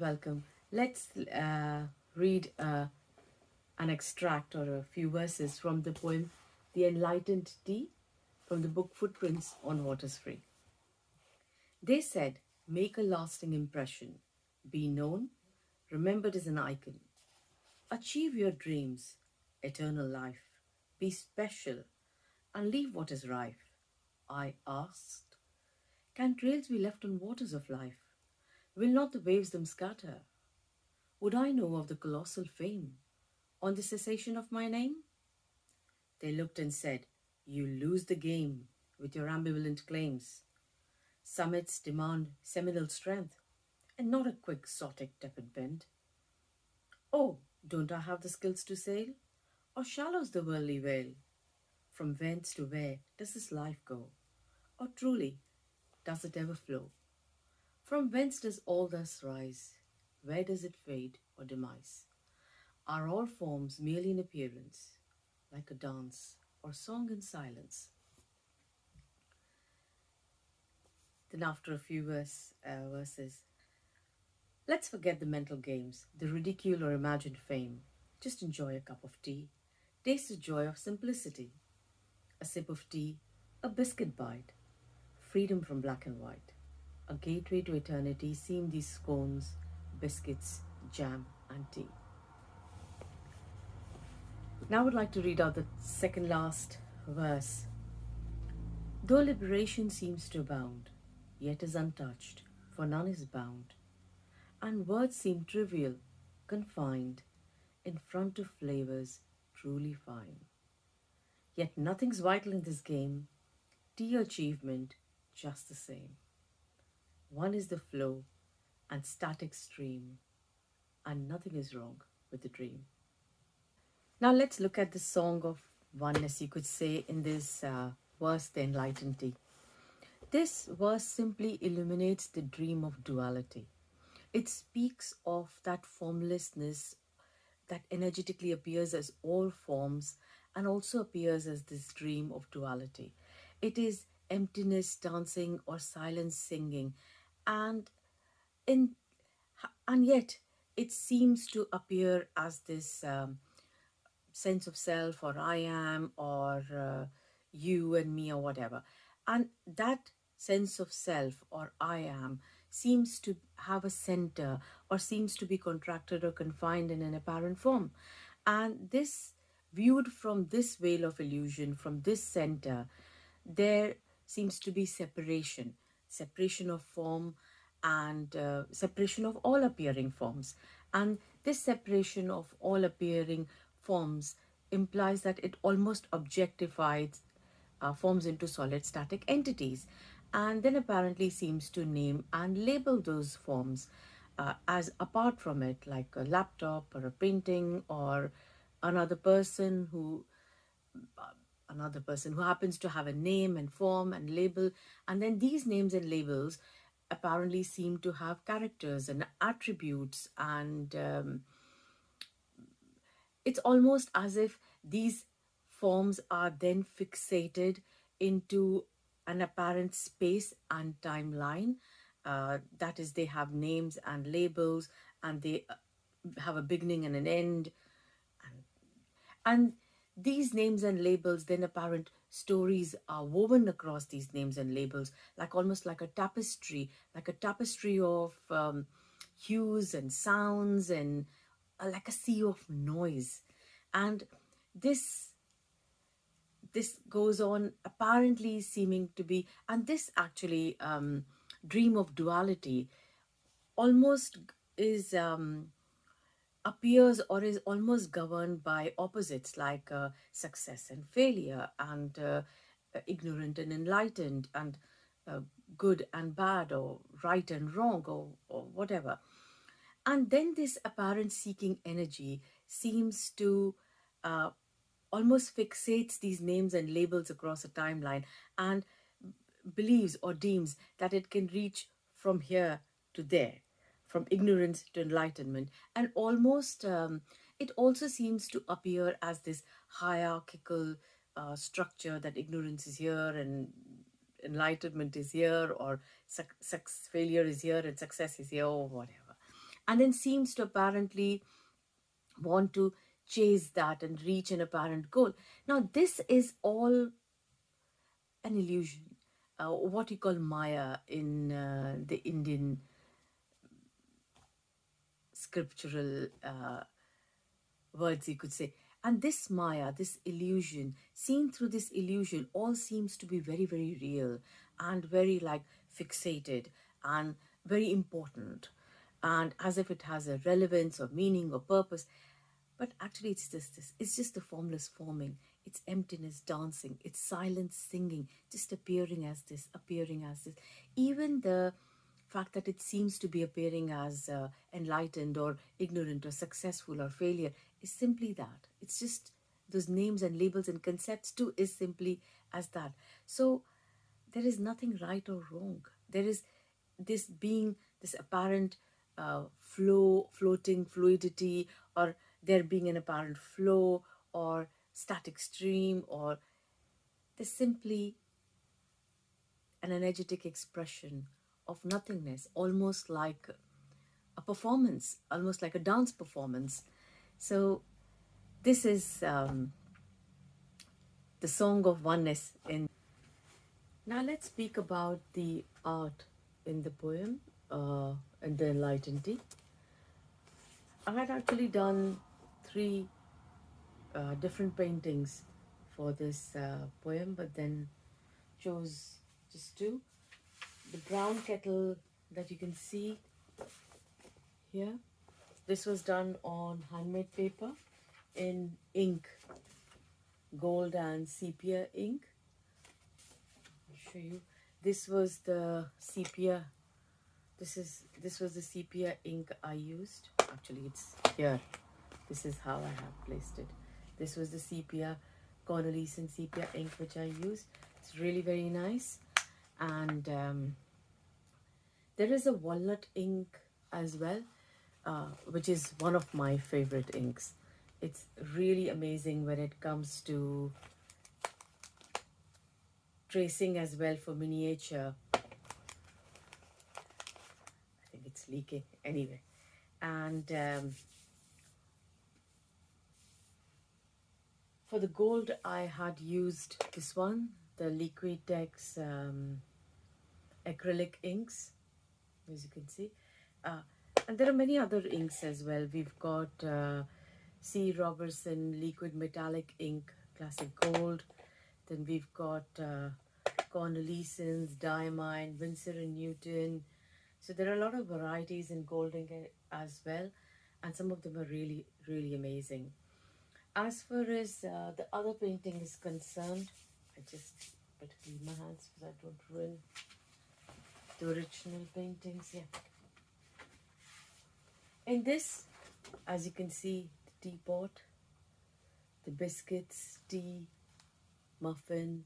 welcome. Let's read an extract or a few verses from the poem The Enlightened Tea from the book Footprints on Waters Free. They said, make a lasting impression, be known, remembered as an icon, achieve your dreams, eternal life, be special, and leave what is rife. I asked, can trails be left on waters of life? Will not the waves them scatter? Would I know of the colossal fame on the cessation of my name? They looked and said, you lose the game with your ambivalent claims. Summits demand seminal strength and not a quixotic tepid bend. Oh, don't I have the skills to sail? Or shallows the worldly vale? From whence to where does this life go? Or truly, does it ever flow? From whence does all thus rise? Where does it fade or demise? Are all forms merely in appearance, like a dance or song in silence? Then, after a few verses, let's forget the mental games, the ridicule or imagined fame. Just enjoy a cup of tea. Taste the joy of simplicity. A sip of tea, a biscuit bite, freedom from black and white. A gateway to eternity seem these scones, biscuits, jam, and tea. Now I would like to read out the second last verse. Though liberation seems to abound, yet is untouched, for none is bound, and words seem trivial, confined, in front of flavors truly fine. Yet nothing's vital in this game, tea achievement just the same. One is the flow and static stream, and nothing is wrong with the dream. Now let's look at the song of oneness, you could say, in this verse, the Enlightened Tea. This verse simply illuminates the dream of duality. It speaks of that formlessness that energetically appears as all forms and also appears as this dream of duality. It is emptiness dancing or silence singing, and in and yet it seems to appear as this sense of self, or I am, or you and me, or whatever. And that sense of self or I am seems to have a center or seems to be contracted or confined in an apparent form. And this, viewed from this veil of illusion, from this center, there seems to be separation of form and separation of all appearing forms. And this separation of all appearing forms implies that it almost objectifies forms into solid static entities, and then apparently seems to name and label those forms as apart from it, like a laptop or a painting or another person who happens to have a name and form and label. And then these names and labels apparently seem to have characters and attributes, and it's almost as if these forms are then fixated into an apparent space and timeline. That is, they have names and labels, and they have a beginning and an end. And these names and labels, then apparent stories are woven across these names and labels, like almost like a tapestry of hues and sounds, and like a sea of noise. And this this goes on apparently seeming to be, and this actually dream of duality almost is appears or is almost governed by opposites, like success and failure, and ignorant and enlightened, and uh, good and bad, or right and wrong, or whatever. And then this apparent seeking energy seems to almost fixates these names and labels across a timeline, and believes or deems that it can reach from here to there, from ignorance to enlightenment. And almost it also seems to appear as this hierarchical structure, that ignorance is here and enlightenment is here, or failure is here and success is here, or whatever. and then seems to apparently want to chase that and reach an apparent goal. Now, this is all an illusion, what you call Maya in the Indian scriptural words, you could say. And this Maya, this illusion, seen through this illusion, all seems to be very, very real and very like fixated and very important, and as if it has a relevance or meaning or purpose. But actually, it's just this. It's just the formless forming. It's emptiness dancing. It's silence singing, just appearing as this, appearing as this. Even the fact that it seems to be appearing as enlightened or ignorant or successful or failure is simply that. It's just those names and labels and concepts too is simply as that. So there is nothing right or wrong. There is this being, this apparent floating fluidity, or there being an apparent flow or static stream, or there's simply an energetic expression of nothingness, almost like a performance, almost like a dance performance. So this is the song of oneness. Now let's speak about the art in the poem, in the Enlightened Tea. I had actually done three different paintings for this poem, but then chose just two. The brown kettle that you can see here, this was done on handmade paper in ink, gold and sepia ink. I'll show you. This was the sepia. This was the sepia ink I used. Actually, it's here. This is how I have placed it. This was the sepia, cornelian sepia ink which I used. It's really very nice. And there is a walnut ink as well, which is one of my favorite inks. It's really amazing when it comes to tracing as well for miniature. I think it's leaking anyway. And for the gold, I had used this one, the Liquitex acrylic inks, as you can see. And there are many other inks as well. We've got C. Robertson liquid metallic ink, classic gold. Then we've got Cornelius's, Diamine, Winsor and Newton. So there are a lot of varieties in gold ink as well, and some of them are really, really amazing. As far as the other painting is concerned, I just better clean my hands because I don't ruin the original paintings. Yeah. In this, as you can see, the teapot, the biscuits, tea, muffin.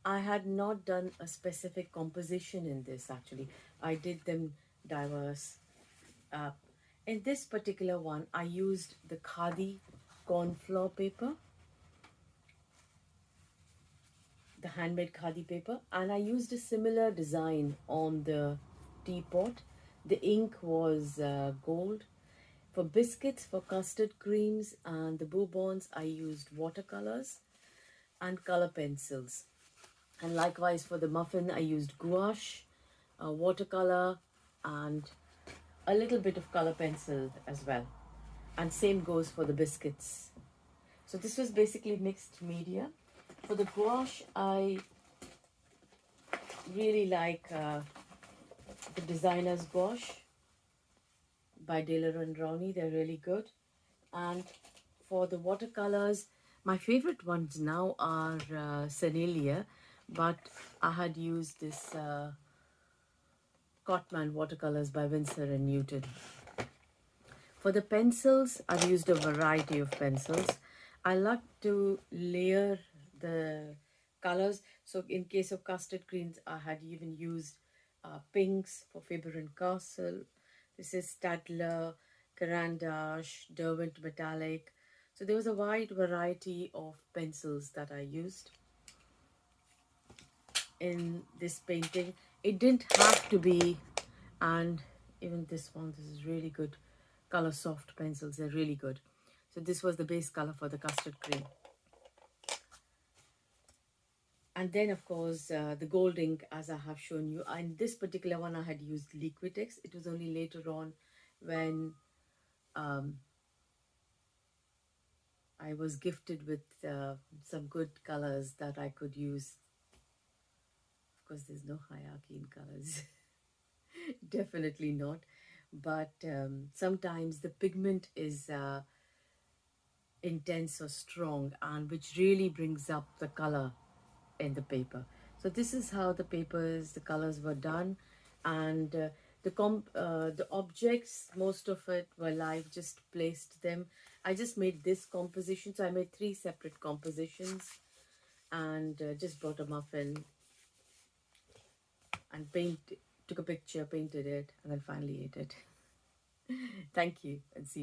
I had not done a specific composition in this actually. I did them diverse. Uh, in this particular one, I used the khadi corn flour paper, the handmade khadi paper, and I used a similar design on the teapot. The ink was gold. For biscuits, for custard creams and the bourbons, I used watercolors and color pencils. And likewise for the muffin, I used gouache, watercolor, and a little bit of color pencil as well. And same goes for the biscuits. So this was basically mixed media. For the gouache, I really like the designer's gouache by Daler and Rowney. They're really good. And for the watercolors, my favorite ones now are Senelia, but I had used this Cotman watercolors by Winsor and Newton. For the pencils, I've used a variety of pencils. I like to layer the colors. So in case of custard greens, I had even used pinks for Faber and Castle. This is Stadler, Carandash, Derwent Metallic. So there was a wide variety of pencils that I used in this painting. It didn't have to be, and even this one, this is really good. color soft pencils. They're really good. So this was the base color for the custard cream. And then, of course, the gold ink, as I have shown you. And this particular one, I had used Liquitex. It was only later on when um, I was gifted with some good colors that I could use. Of course, there's no hierarchy in colors. Definitely not. But sometimes the pigment is intense or strong, and which really brings up the color in the paper. So this is how the colors were done, and the objects, most of it were live. Just placed them. I just made this composition, so I made 3 separate compositions, and just brought a muffin and took a picture, painted it, and then finally ate it. Thank you, and see you.